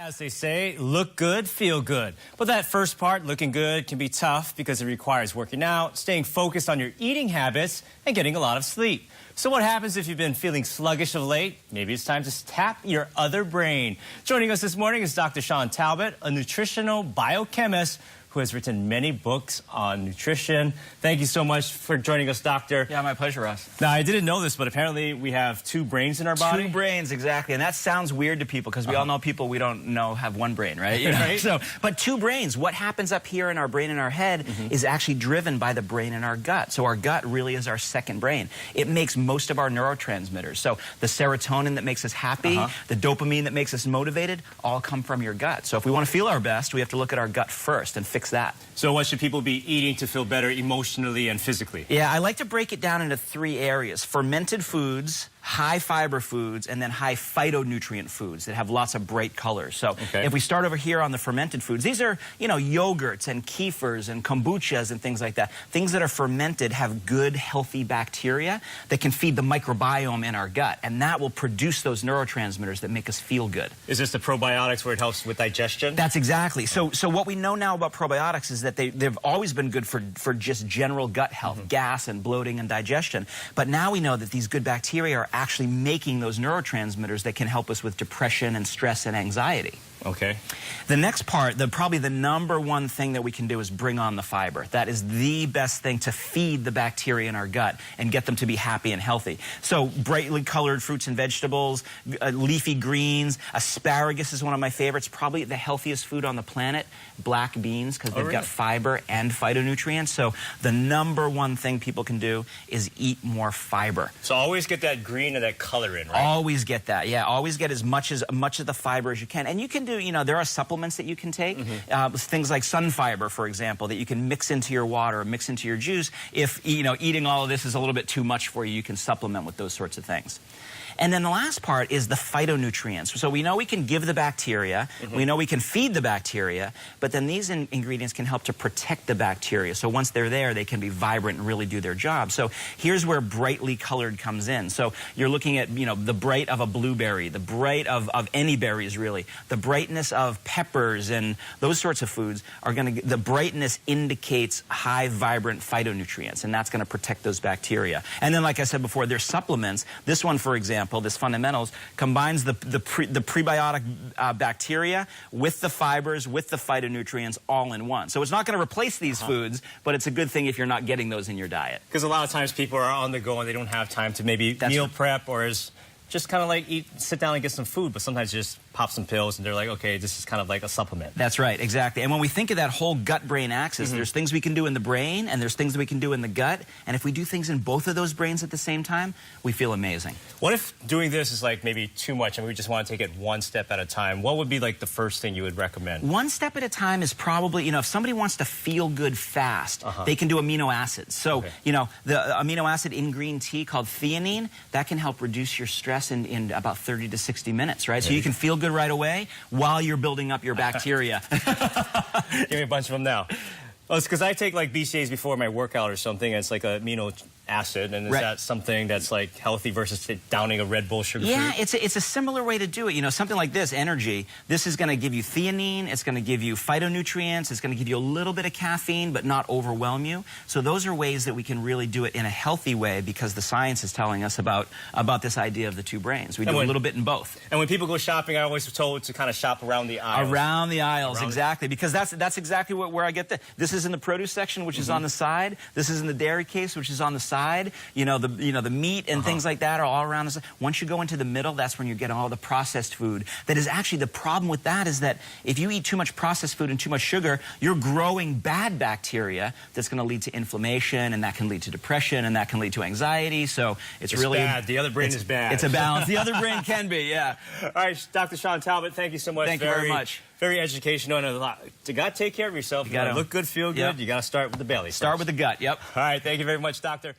As they say, look good, feel good. But that first part, looking good, can be tough because it requires working out, staying focused on your eating habits, and getting a lot of sleep. So what happens if you've been feeling sluggish of late? Maybe it's time to tap your other brain. Joining us this morning is Dr. Shawn Talbott, a nutritional biochemist who has written many books on nutrition. Thank you so much for joining us, Doctor. Yeah, my pleasure, Ross. Now, I didn't know this, but apparently we have two brains in our body. Two brains, exactly. And that sounds weird to people because we all know people we don't know have one brain, right? You know? Right. So, but two brains. What happens up here in our brain and our head is actually driven by the brain in our gut. So our gut really is our second brain. It makes most of our neurotransmitters. So the serotonin that makes us happy, the dopamine that makes us motivated, all come from your gut. So if we want to feel our best, we have to look at our gut first and fix that. So what should people be eating to feel better emotionally and physically? Yeah, I like to break it down into three areas: fermented foods, high fiber foods, and then high phytonutrient foods that have lots of bright colors. So if we start over here on the fermented foods, these are, you know, yogurts and kefirs and kombuchas and things like that. Things that are fermented have good, healthy bacteria that can feed the microbiome in our gut, and that will produce those neurotransmitters that make us feel good. Is this the probiotics where it helps with digestion? That's exactly. So what we know now about probiotics is that they've always been good for just general gut health, gas and bloating and digestion. But now we know that these good bacteria are actually making those neurotransmitters that can help us with depression and stress and anxiety. Okay. The next part, probably the number one thing that we can do is bring on the fiber. That is the best thing to feed the bacteria in our gut and get them to be happy and healthy. So brightly colored fruits and vegetables, leafy greens, asparagus is one of my favorites, probably the healthiest food on the planet, black beans, because they've got fiber and phytonutrients. So the number one thing people can do is eat more fiber. So always get that green and that color in, right? Always get that, yeah. Always get as much of the fiber as you can. And you can do, you know, there are supplements that you can take, things like sun fiber, for example, that you can mix into your water, mix into your juice. If, you know, eating all of this is a little bit too much for you, you can supplement with those sorts of things. And then the last part is the phytonutrients. So we know we can give the bacteria, we know we can feed the bacteria, but then these ingredients can help to protect the bacteria. So once they're there, they can be vibrant and really do their job. So here's where brightly colored comes in. So you're looking at, you know, the bright of a blueberry, the bright of any berries, really. The brightness of peppers and those sorts of foods are going to, the brightness indicates high, vibrant phytonutrients, and that's going to protect those bacteria. And then, like I said before, there's supplements. This one, for example, this Fundamentals, combines the prebiotic bacteria with the fibers, with the phytonutrients all in one. So it's not going to replace these foods, but it's a good thing if you're not getting those in your diet. Because a lot of times people are on the go and they don't have time to maybe meal prep or just kind of like sit down and get some food, but sometimes you just pop some pills and they're like, okay, this is kind of like a supplement. That's right, exactly. And when we think of that whole gut-brain axis, there's things we can do in the brain and there's things that we can do in the gut. And if we do things in both of those brains at the same time, we feel amazing. What if doing this is like maybe too much and we just want to take it one step at a time? What would be like the first thing you would recommend? One step at a time is probably, you know, if somebody wants to feel good fast, they can do amino acids. So, you know, the amino acid in green tea called theanine, that can help reduce your stress in about 30 to 60 minutes, right? So you can feel good right away while you're building up your bacteria. Give me a bunch of them now. Well, it's because I take like BCAAs before my workout or something, and it's like an amino acid, and is that something that's like healthy versus downing a Red Bull sugar-free? Yeah, it's a similar way to do it. You know, something like this, energy, this is going to give you theanine, it's going to give you phytonutrients, it's going to give you a little bit of caffeine, but not overwhelm you. So those are ways that we can really do it in a healthy way because the science is telling us about this idea of the two brains. We do a little bit in both. And when people go shopping, I always told to kind of shop around the aisles. Around the aisles, exactly, because that's exactly where I get this is in the produce section, which is on the side. This is in the dairy case, which is on the side. You know, the meat and things like that are all around the side. Once you go into the middle, that's when you're getting all the processed food. That is actually the problem with that is that if you eat too much processed food and too much sugar, you're growing bad bacteria that's going to lead to inflammation, and that can lead to depression, and that can lead to anxiety. So it's really bad. The other brain is bad. It's a balance. The other brain can be, yeah. All right, Dr. Shawn Talbott, thank you so much. Thank you very much. Very educational and a lot. You got to take care of yourself. You got to look good, feel good. You got to start with the belly. Start with the gut, yep. All right, thank you very much, Doctor.